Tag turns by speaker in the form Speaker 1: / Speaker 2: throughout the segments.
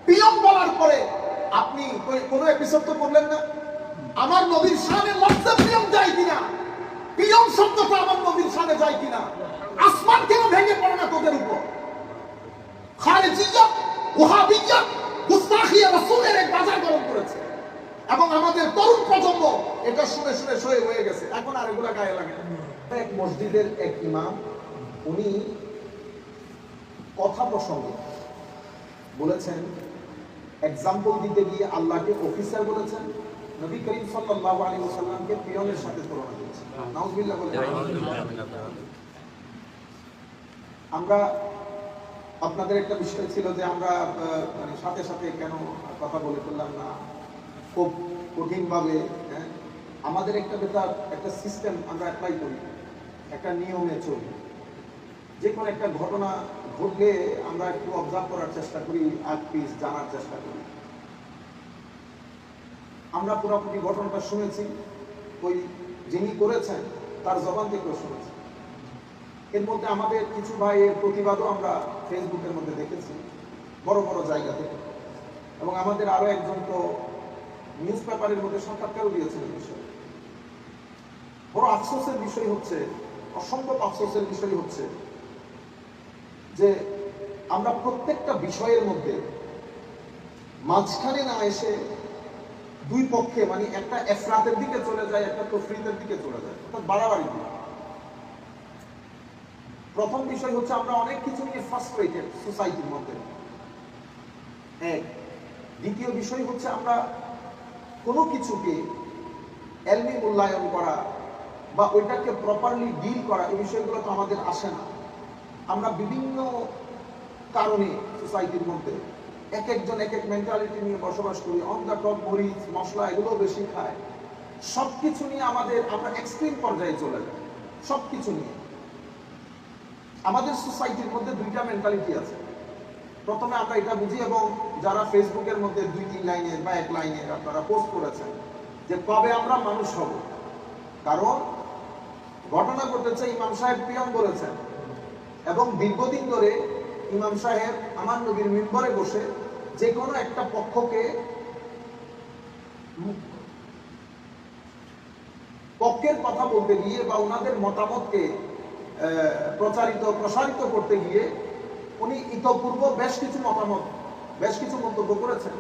Speaker 1: Peon বলার পরে আপনি কোন এপিসোড তো বললেন না আমার নবীর শানে লফজে পিয়ন যায় কিনা, পিয়ন শব্দটা আমার নবীর শানে যায় কিনা। আসমান কেন ভেঙে পড়ে না তোদের উপর? খারেজিয়্যত, ওয়াহাবিয়্যত, গুস্তাখিয়া রাসূলের এক বাজার গরম করেছে এবং আমাদের তরুণ প্রজন্ম এটা শুনে শুনে সয়ে হয়ে গেছে। এখন আর এগুলা গায়ে লাগে না। এক মসজিদের এক ইমাম উনি কথা প্রসঙ্গে বলেছেন, এক্সাম্পল দিতে গিয়ে আল্লাহকে অফিসার বলেছেন, নবী করিম সাল্লাল্লাহু আলাইহি ওয়াসাল্লামকে পিয়নের সাথে তুলনা করেছেন। নাউযুবিল্লাহ বলেন। আমরা আপনাদের একটা বিষয় ছিল যে আমরা মানে সাথে সাথে কেন কথা বলে ফেললাম না, খুব কঠিনভাবে। আমাদের একটা সিস্টেম আমরা অ্যাপ্লাই করি, একটা নিয়মে চলি। যে কোনো একটা ঘটনা ঘটলে আমরা একটু অবজার্ভ করার চেষ্টা করি, আগ পিছ জানার চেষ্টা করি। আমরা পুরোপুরি ঘটনাটা শুনেছি, ওই যিনি করেছেন তার জবান থেকেও শুনেছি। এর মধ্যে আমাদের কিছু ভাইয়ের প্রতিবাদও আমরা ফেসবুকের মধ্যে দেখেছি বড় বড় জায়গা থেকে, এবং আমাদের আরো একজন তো নিউজ পেপারের মধ্যে সাক্ষাৎকারও দিয়েছিলেন বিষয়। বড় আফসোসের বিষয় হচ্ছে, অসম্ভব আফসোসের বিষয় হচ্ছে যে আমরা প্রত্যেকটা বিষয়ের মধ্যে মাঝখানে না এসে দুই পক্ষে মানে একটা এফরাতের দিকে চলে যায়, একটা তফরিতের দিকে চলে যায়, অর্থাৎ বাড়াবাড়ি দিকে। প্রথম বিষয় হচ্ছে আমরা অনেক কিছু নিয়ে ফ্রাস্ট্রেটেড সোসাইটির মধ্যে। দ্বিতীয় বিষয় হচ্ছে আমরা কোনো কিছুকে এলমি মূল্যায়ন করা বা ওইটাকে প্রপারলি ডিল করা, এই বিষয়গুলো তো আমাদের আসে না। আমরা বিভিন্ন কারণে সোসাইটির মধ্যে এক একজন এক এক মেন্টালিটি নিয়ে বসবাস করি। অন দ্য টপ মরিচ মশলা এগুলো বেশি খায়। সবকিছু নিয়ে আমরা এক্সট্রিম পর্যায়ে চলে যাই। সবকিছু নিয়ে আমাদের সোসাইটির মধ্যে দুইটা মেন্টালিটি আছে। প্রথমে আমরা এটা বুঝি, এবং যারা ফেসবুকের মধ্যে 2-3 লাইনের বা 1 লাইনের আপনারা পোস্ট করেছেন যে কবে আমরা মানুষ হব। কারণ ঘটনা ঘটেছে, ইমাম সাহেব পিয়ন বলেছেন এবং দীর্ঘদিন ধরে ইমাম সাহেব আমার নবীর মিম্বরে বসে যে কোনো একটা পক্ষকে পক্ষের কথা বলতে গিয়ে বা ওনাদের মতামতকে প্রসারিত করতে গিয়ে উনি ইতপূর্ব বেশ কিছু মন্তব্য করেছেন।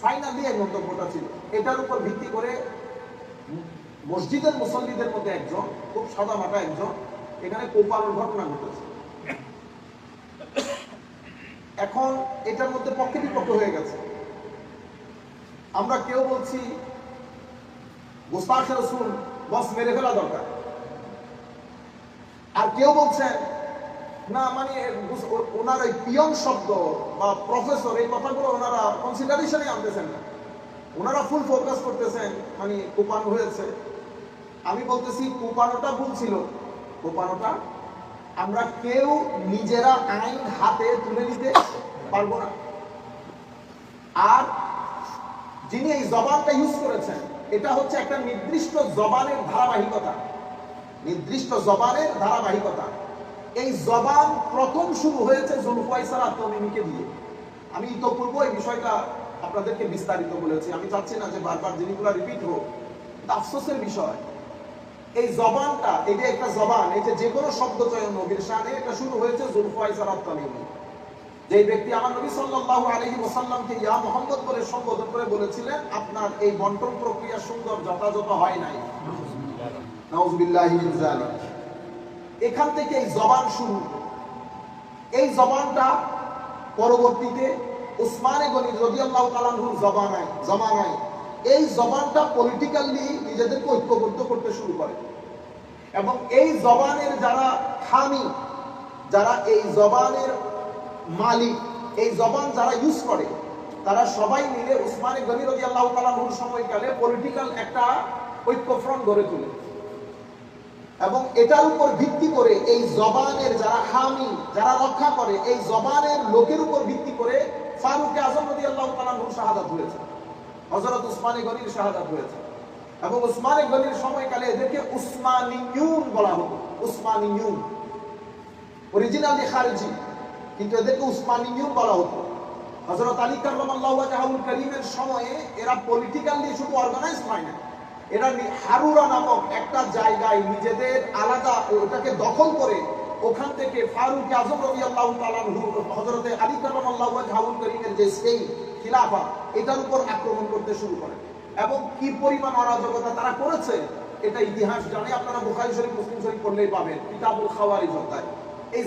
Speaker 1: ফাইনালি এই মন্তব্যটা ছিল, এটার উপর ভিত্তি করে মসজিদের মুসল্লিদের মধ্যে একজন, খুব সাদামাটা একজন, এখানে কোপানোর ঘটনা ঘটেছে। এখন এটার মধ্যে পক্ষে বিপক্ষ হয়ে গেছে। আমরা কেউ বলছি গোস্তাখে রাসূল বস মেরে ফেলা দরকার, আর কেউ বলছেন না মানে ওনার ওই পিয়ন শব্দ বা প্রফেসর এই কথাগুলো ওনারা কনসিডারেশনে আনতেছেন না, ওনারা ফুল ফোকাস করতেছেন মানে কোপানো হয়েছে। আমি বলতেছি কোপানোটা ভুল ছিল। কোপানোটা আমরা কেউ নিজেরা আইন হাতে তুলে নিতে পারবো না। আর যিনি এই জবানটা ইউজ করেছেন এটা হচ্ছে একটা নির্দিষ্ট জবানের ধারাবাহিকতা। এই জবান প্রথম শুরু হয়েছে জুলফাইসার আত-তামিমিকে দিয়ে। আমি ইতোপূর্ব এই বিষয়টা আপনাদেরকে বিস্তারিত বলেছি, আমি চাচ্ছি না যে বারবার জিনিসগুলো রিপিট হোক। আফসোসের বিষয়, এই জবানটা, এটা একটা জবান, এই যে কোনো শব্দ চয়ন নবীর শানে, এটা শুরু হয়েছে জুলফাইসার আত-তামিমি, যে ব্যক্তি আমার নবী সাল্লাল্লাহু আলাইহি ওয়াসাল্লামকে ইয়া মুহাম্মদ বলে সম্বোধন করে বলেছিলেন আপনার এই বন্টন প্রক্রিয়া সুন্দর যথাযথ হয় নাই। নাউযুবিল্লাহি মিন যালিক। এখান থেকে এই জবান শুরু। এই জবানটা পরবর্তীতে উসমানে গনি রাদিয়াল্লাহু তাআলা আনহুর জমানায় এই জবানটা পলিটিক্যালি নিজেদেরকে ঐক্যবদ্ধ করতে শুরু করে, এবং এই জবানের যারা হামি, যারা এই জবানের মালিক, এই জবান যারা ইউজ করে, তারা সবাই মিলে উসমানে গনি রাদিয়াল্লাহু তাআলা আনহুর সময়কালে পলিটিক্যাল একটা ঐক্যফ্রন্ট গড়ে তোলে, এবং এটার উপর ভিত্তি করে এই জবানের যারা হামি, যারা রক্ষা করে, এই জবানের লোকের উপর ভিত্তি করে ফারুক আযম রাদিয়াল্লাহু তাআলা আনহুর শাহাদাত হয়েছে, হযরত উসমানে গনির শাহাদাত হয়েছে। এবং উসমানে গনির সময়কালে এদেরকে উসমানিয়ুন বলা হতো। উসমানিয়ুন অরিজিনালি খারিজি, কিন্তু এদেরকে উসমানিয়ুন বলা হতো। হযরত আলী কাররামাল্লাহু ওয়াজহাহুল কারীমের সময়ে এরা পলিটিক্যালি শুধু অর্গানাইজ হয় না, এরা হারুরা নামক একটা জায়গায় নিজেদের আলাদা ওটাকে দখল করে ওখান থেকে ফারুক আযম রাদিয়াল্লাহু তাআলা আনহু হযরত আলী কাররামাল্লাহু ওয়াজহাহুল কারীমের যে স্টেইন খিলাফা এটার উপর আক্রমণ করতে শুরু করে। এবং কি পরিমাণ অরাজকতা তারা করেছে এটা ইতিহাস জানে, আপনারা বুখারী শরীফ মুসলিম শরীফ পড়লেই পাবেন, কিতাবুল খাওয়ারিজ অধ্যায়। এই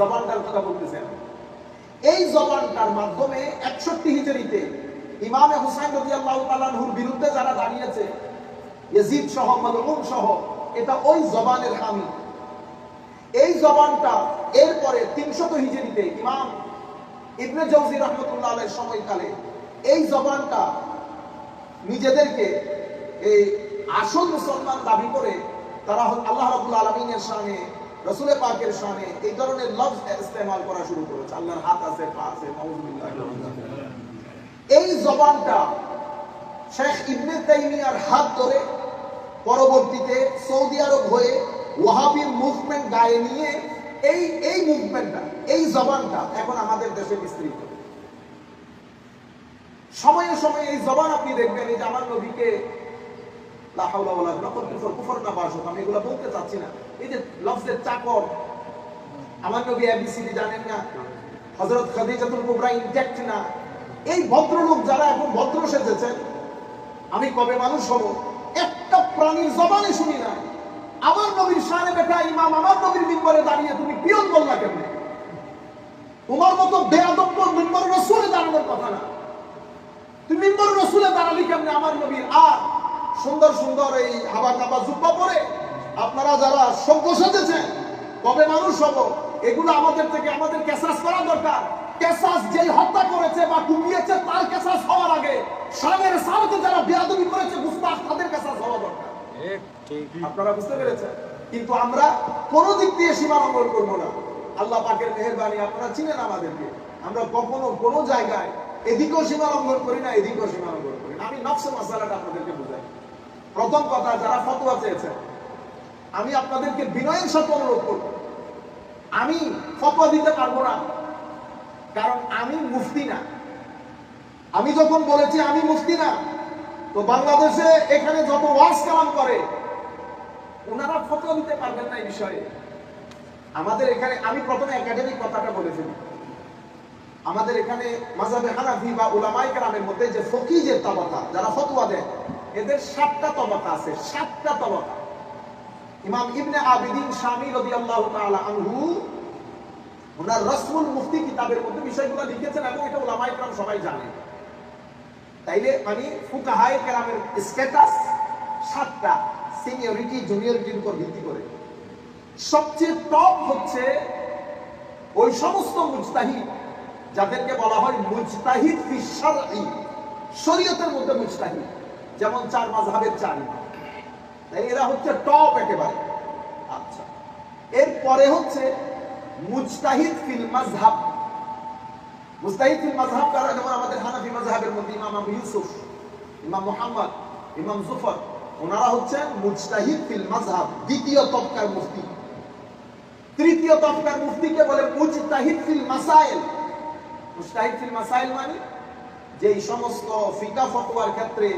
Speaker 1: জবানটার কথা বলতেছেন। এই জবানটার মাধ্যমে 61 হিজরিতে ইমামে হুসাইন রাদিয়াল্লাহু তাআলা আনহুর বিরুদ্ধে যারা দাঁড়িয়েছে ইয়াজিদ সহ মালউন সহ, এটা ওই জবানের হামি। এই জবানটা এরপরে 300 হিজরিতে ইমাম ইবনে জাওজি রাহমাতুল্লাহ আলাইহির সময়কালে এই জবানটা নিজেদেরকে এই আসল মুসলমান দাবি করে তারা আল্লাহ রাব্বুল আলামিনের শানে, রাসূল পাকের শানে এই ধরনের লফজ ইস্তেমাল করা শুরু করেছে। আল্লাহর হাত আছে, পা আছে, নাউযুবিল্লাহ। এই জবানটা শেখ ইবনে তাইমিয়ার হাত ধরে পরবর্তীতে সৌদি আরব হয়ে ওয়াহাবি মুভমেন্ট গায়ে নিয়ে এই মুভমেন্টটা, এই জবানটা এখন আমাদের দেশে বিস্তৃত। সময়ে সময়ে এই জবান আপনি দেখবেন, এই যে আমার নবীকে লা হাওলা ওয়ালা কুওয়াতা কুফর না বাসক, আমি এগুলো বলতে চাচ্ছি না। এই যে লফজের চাকর, আমার নবী এবিসিডি জানেন না, হযরত খাদিজাতুল কুবরা ইনট্যাক্ট না, এই ভদ্রলোক যারা এখন ভদ্র সেজেছেন, আমি কবে মানুষ হব একটা প্রাণীর জবানে শুনি না। আমার নবীর শানে বেটা ইমাম আমার নবীর মিম্বরে দাঁড়িয়ে তুমি পিয়ন বললা কেমনে? তোমার মতো বেয়াদব মিম্বর রাসূলে দাঁড়ানোর কথা না, তুমি মিম্বর রাসূলে দাঁড়ালি কেমনে আমার নবীর? আর সুন্দর সুন্দর এই হাবা কাবা জুব্বা পরে আপনারা যারা সভ্য সেজেছেন, কবে মানুষ হব? এগুলো আমাদের থেকে আমাদের কেসাস করা দরকার। কেসাস যেই হত্যা করেছে বা কুপিয়েছে তার কেসাস হওয়ার আগে শানের সামনে যারা বেয়াদবি করেছে গুস্তাখ, তাদের কেসাস হওয়া দরকার। আপনারা বুঝতে পেরেছেন? কিন্তু আমরা কোন দিক দিয়ে সীমা লঙ্ঘন করবো না। আল্লাহ পাকের মেহেরবানি, আপনারা চিনেন আমাদেরকে, আমরা কখনো কোন জায়গায় এদিকেও সীমা লঙ্ঘন করি না, এদিকেও সীমা লঙ্ঘন করি না। আমি নফসে মাসালাটা আপনাদেরকে বুঝাই। প্রথম কথা, যারা ফতোয়া চেয়েছেন, আমি আপনাদেরকে বিনয়ের সাথে অনুরোধ করব, আমি ফতোয়া দিতে পারবো না, কারণ আমি মুফতি না। আমি যখন বলেছি আমি মুফতি না, তো বাংলাদেশে এখানে যত ওয়াজ কালাম করে ওনারা ফতোয়া দিতে পারবেন না এই বিষয়ে। আমাদের এখানে, আমি প্রথমে একাডেমিক কথাটা বলেছিলাম, আমাদের এখানে মাযহাবে হানাফি বা উলামায়ে কেরামের মধ্যে যে ফকিহ যে তাবাকা, যারা ফতোয়া দেন, এদের 7টা তাবাকা আছে, 7টা তাবাকা। ইমাম ইবনে আবিদিন শামী রাদিয়াল্লাহু তাআলা আনহু ওনার রাসমুল মুফতি কিতাবের মধ্যে বিষয়গুলো লিখেছেন এবং এটা উলামায়ে কেরাম সবাই জানে। তাইলে মানে ফুকাহায়ে কেরামের স্ট্যাটাস 7টা, সিনিয়রিটি জুনিয়রিটির উপর ভিত্তি করে। সবচেয়ে টপ হচ্ছে ওই সমস্ত মুজতাহিদ যাদেরকে বলা হয় মুজতাহিদ ফি শারঈ, শরীয়তের মধ্যে মুজতাহিদ, যেমন 4 মাযহাবের 4 ইমাম। তাই এরা হচ্ছে টপ একেবারে। আচ্ছা, এরপরে হচ্ছে মুজতাহিদ ফিল মাযহাব। মুজতাহিদ ফিল মাযহাব কারা? যেমন আমাদের হানাফি মাযহাবের মধ্যে ইমাম আবু ইউসুফ, ইমাম মুহাম্মদ, ইমাম জুফর, ওনারা হচ্ছেন মুজতাহিদ ফিল মাযহাব, দ্বিতীয় তবকার মুফতি। তৃতীয় তবকার মুফতিকে বলে মুজতাহিদ ফিল মাসাইল। মুজতাহিদ ফিল মাসাইল মানে যে এই সমস্ত ফিকহ ফতোয়ার ক্ষেত্রে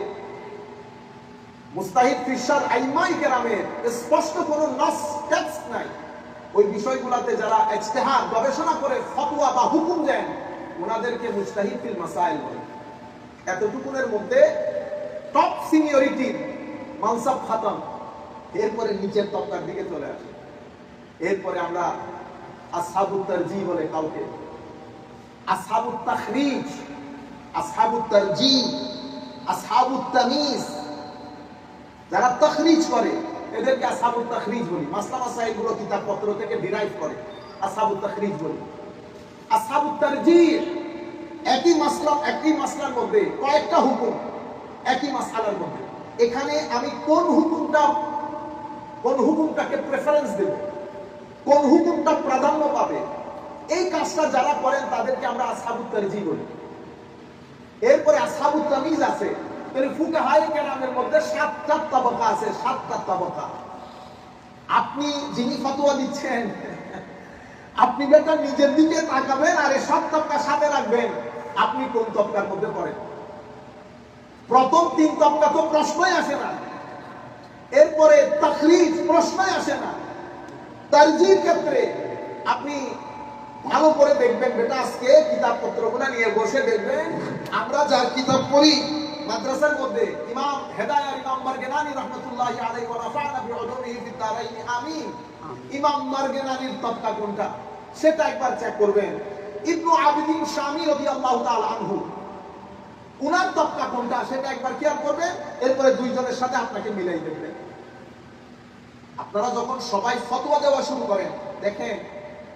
Speaker 1: মুজতাহিদ ফি শারঈ আইমায়ে কেরামের স্পষ্ট কোনো নাস টেক্সট নাই, ওই বিষয়গুলোতে যারা ইজতিহাদ গবেষণা করে ফতোয়া বা হুকুম দেন, ওনাদেরকে মুজতাহিদ ফিল মাসাইল বলে। এতটুকুনের মধ্যে টপ সিনিয়রিটি মানসাব খতম। এরপরে নিচের তবকার দিকে চলে আসে। এরপরে আমরা আসহাবুত তারজিহ বলে কাউকে, আসহাবুত তাখরিজ, আসহাবুত তারজিহ, আসহাবুত তামিজ, যারা তাখরিজ করে এদেরকে আসহাবুত তাখরিজ বলি। মাসলা মাসাইল গুলো কিতাবপত্র থেকে ডিরাইভ করে, আসহাবুত তাখরিজ বলি। আসহাবুত তারজিহ একই মাসলার মধ্যে কয়েকটা হুকুম, একই মাসআলার মধ্যে, এখানে আমি কোন হুকুমটাকে প্রেফারেন্স দেব, কোন হুকুমটা প্রাধান্য পাবে, এই কাজটা যারা করেন তাদেরকে আমরা আসহাবুত তারজিহ বলি। এরপরে আসহাবুত তামিজ আছে। তাহলে ফুকাহায়ে কেরামের মধ্যে 7টা তাবাকা আছে, 7টা তাবাকা। আপনি যিনি ফতোয়া দিচ্ছেন, আপনি বেটা নিজের দিকে তাকাবেন আর এই সব তাবাকা সাথে রাখবেন। আপনি কোন তবকার মধ্যে পড়েন? প্রথম 3 তবকা তো প্রশ্নই আসে না, এরপরে তাখরিজ প্রশ্নই আসে না। তারজির ক্ষেত্রে আপনি ভালো করে দেখবেন বেটা, আজকে কিতাবপত্রগুলো নিয়ে বসে দেখবেন আমরা যার কিতাব পড়ি মাদ্রাসার মধ্যে, ইমাম হেদায়ার ইমাম মারগেনানি রাহমাতুল্লাহি আলাইহি ওয়া রাফা'না বিউলুমিহি ফিদ দারাইন, আমিন। ইমাম মারগেনানির তবকা কোনটা সেটা একবার চেক করবেন। ইবনু আবিদিন শামী রাদিয়াল্লাহু তাআলা আনহু, উনার তবকা কোনটা সেটা একবার খেয়াল করবেন, এরপরে দুইজনের সাথে আপনাকে মিলাই দেখবেন। আপনারা যখন সবাই ফতোয়া দেওয়া শুরু করেন, দেখেন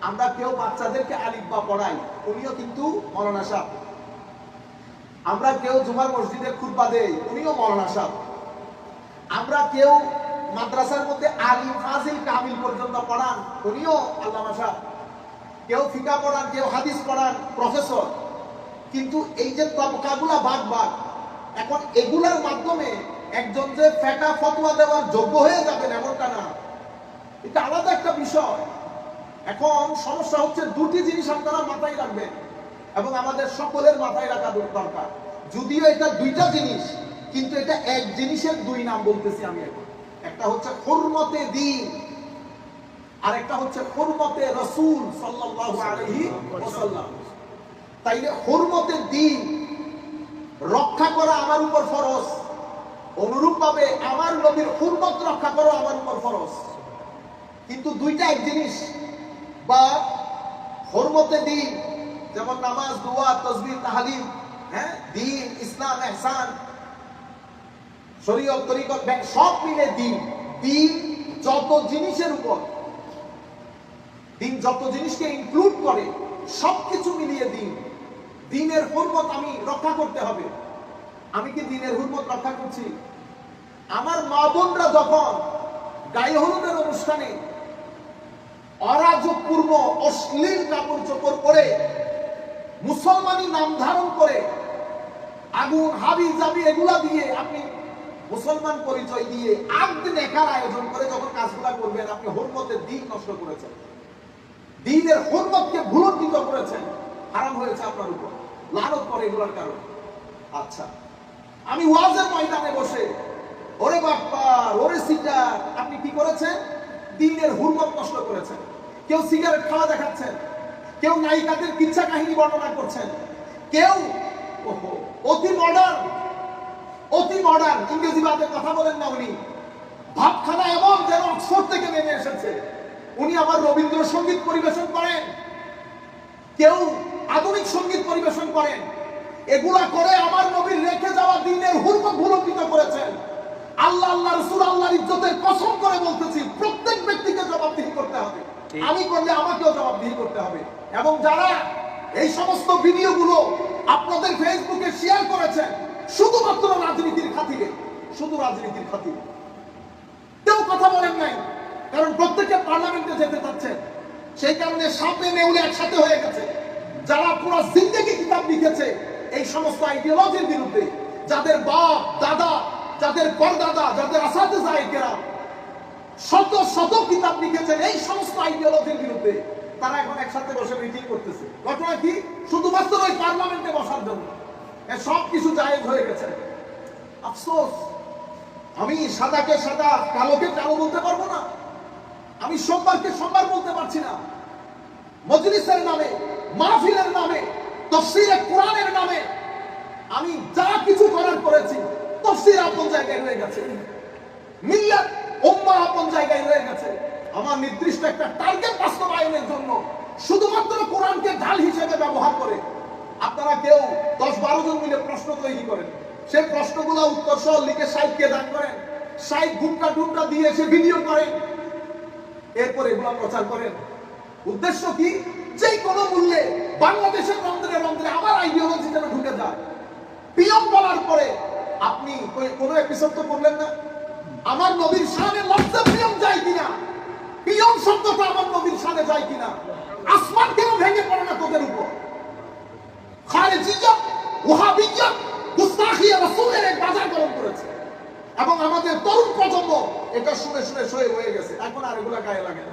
Speaker 1: আমরা কেউ বাচ্চাদেরকে আলিফ বা পড়াই, উনিও কিন্তু মাওলানা সাহেব। আমরা কেউ জুমার মসজিদের খুতবা দেই, উনিও মাওলানা সাহেব। আমরা কেউ মাদ্রাসার মধ্যে আলিম ফাজিল কামিল পর্যন্ত পড়ান, উনিও আল্লামা সাহেব। কেউ ফিকা পড়ান, কেউ হাদিস পড়ান, প্রফেসর। কিন্তু এই যে তবকাগুলা ভাগ ভাগ, এখন এগুলার মাধ্যমে একজন যে ফেকা ফতোয়া দেওয়ার যোগ্য হয়ে যাবেন এমনটা না, এটা আলাদা একটা বিষয়। এখন সমস্যা হচ্ছে দুটি জিনিস আপনারা মাথায় রাখবেন এবং আমাদের সকলের মাথায় রাখা দরকার। যদিও এটা দুইটা জিনিস, কিন্তু এটা এক জিনিসের দুই নাম বলতেছি আমি এখন। একটা হচ্ছে হুরমতে দ্বীন, আর একটা হচ্ছে হুরমতে রাসূল সাল্লাল্লাহু আলাইহি ওয়াসাল্লাম। তাইলে হুরমতে দ্বীন রক্ষা করা আমার উপর ফরজ, অনুরূপভাবে আমার নবীর হুরমত রক্ষা করা আমার উপর ফরজ। কিন্তু দুইটা এক জিনিস। বা হুরমতে দ্বীন যেমন নামাজ, দোয়া, তাসবিহ, তাহলিল, হ্যাঁ, দ্বীন, ইসলাম, ইহসান, শরীয়ত, তরিকত, সব মিলে দ্বীন। দ্বীন যত জিনিসের উপর, দ্বীন যত জিনিসকে ইনক্লুড করে সবকিছু মিলিয়ে দ্বীন। দ্বীনের হুরমত আমি রক্ষা করতে হবে। আমি কি দ্বীনের হুরমত রক্ষা করছি? আমার মা বোনরা যখন গায়ে হলুদের অনুষ্ঠানে অরাজকপূর্ণ অশ্লীল কাপড় চোপড় পরে মুসলমানি নাম ধারণ করে আগুন হাবি জাবি এগুলা দিয়ে আপনি মুসলমান পরিচয় দিয়ে আগ্নে নেকার আয়োজন করে যখন কাজগুলা করবেন, আপনি হুরমতের দ্বীন নষ্ট করেছেন, দ্বীনের হুরমতকে ভুলণ্ঠিত করেছেন, হারাম হয়েছে আপনার উপর, লানত করে এগুলোর কারণে। আচ্ছা, আমি ওয়াজের ময়দানে বসে ওরে বাপ্পার, ওরে সিটার, আপনি কি করেছেন? দ্বীনের হুরমত নষ্ট করেছেন। কেউ সিগারেট খাওয়া দেখাচ্ছেন, কেউ নায়িকাদের কিচ্ছা কাহিনী বর্ণনা করছেন, কেউ অতি মডার্ন ইংরেজি বাদে কথা বলেন না, উনি ভাবখানা এমন যেন অক্সফোর্ড থেকে নেমে এসেছে। উনি আবার রবীন্দ্রসঙ্গীত পরিবেশন করেন, কেউ আধুনিক সঙ্গীত পরিবেশন করেন। এগুলা করে আমার নবীর রেখে যাওয়া দ্বীনের হুরমত ভুলণ্ঠিত করেছেন। আল্লাহ, আল্লাহ রাসূল, আল্লাহর ইজ্জতের কসম করে বলতেছি, প্রত্যেক ব্যক্তিকে জবাবদিহি করতে হবে। আমি করলে আমাকেও জবাবদিহি করতে হবে। এবং যারা এই সমস্ত ভিডিওগুলো আপনাদের ফেসবুকে শেয়ার করেছেন শুধুমাত্র রাজনীতির খাতিরে, শুধু রাজনীতির খাতিরে, কেউ কথা বলেন নাই, কারণ প্রত্যেকে পার্লামেন্টে যেতে চাচ্ছেন, সেই কারণে সাপে নেউলে একসাথে হয়ে গেছে। যারা পুরো জিন্দেগি কিতাব লিখেছে এই সমস্ত আইডিওলজির বিরুদ্ধে, যাদের বাপ দাদা, যাদের পরদাদা, যাদের আসাতেজায়ে কেরাম শত শত কিতাব লিখেছেন এই সমস্ত আইডিওলজির বিরুদ্ধে, তারা এখন একসাথে বসে মিটিং করতেছে। ঘটনা কি? শুধুমাত্র ওই পার্লামেন্টে বসার জন্য সব কিছু জায়েজ হয়ে গেছে। আফসোস, আমি সাদাকে সাদা, কালোকে কালো বলতে পারবো না, আমি সোমবারকে সোমবার বলতে পারছি না। মজলিসের নামে, মাহফিলের নামে, তাফসীরে কোরআনের নামে আমি যা কিছু করার করেছি, তাফসীর আপন জায়গায় রয়ে গেছে, মিল্লাত উম্মাহ আপন জায়গায় রয়ে গেছে। আমার নির্দিষ্ট একটা টার্গেট বাস্তবায়নের জন্য শুধুমাত্র কোরআনকে ঢাল হিসেবে ব্যবহার করে আপনারা কেউ 10-12 জন মিলে প্রশ্ন তৈরি করেন, সেই প্রশ্নগুলো উত্তর সহ লিখে সাইটকে দান করেন, সাইট ঘুমটা দিয়ে এসে ভিডিও করেন, এরপর এগুলো প্রচার করেন। উদ্দেশ্য কি? যে কোনো মূল্যে বাংলাদেশের রন্ধ্রে রন্ধ্রে আমার আইডিওলজি যেন ঢুকে যায়। পিয়ম বলার পরে আপনি কোন এপিসোড তো বললেন না আমার নবীর শানে লফজে পিয়ম যায় কিনা, পিয়ম শব্দটা আমার নবীর শানে যায় কিনা। আসমান কেন ভেঙে পড়ে না তোদের উপর? খারেজিয়া, ওয়াহাবিয়া, গুস্তাখিয়া রাসূলের এক বাজার গরম করেছে এবং আমাদের তরুণ প্রজন্ম এটা শুনে শুনে সয়ে হয়ে গেছে। এখন আর এগুলা গায়ে লাগে না।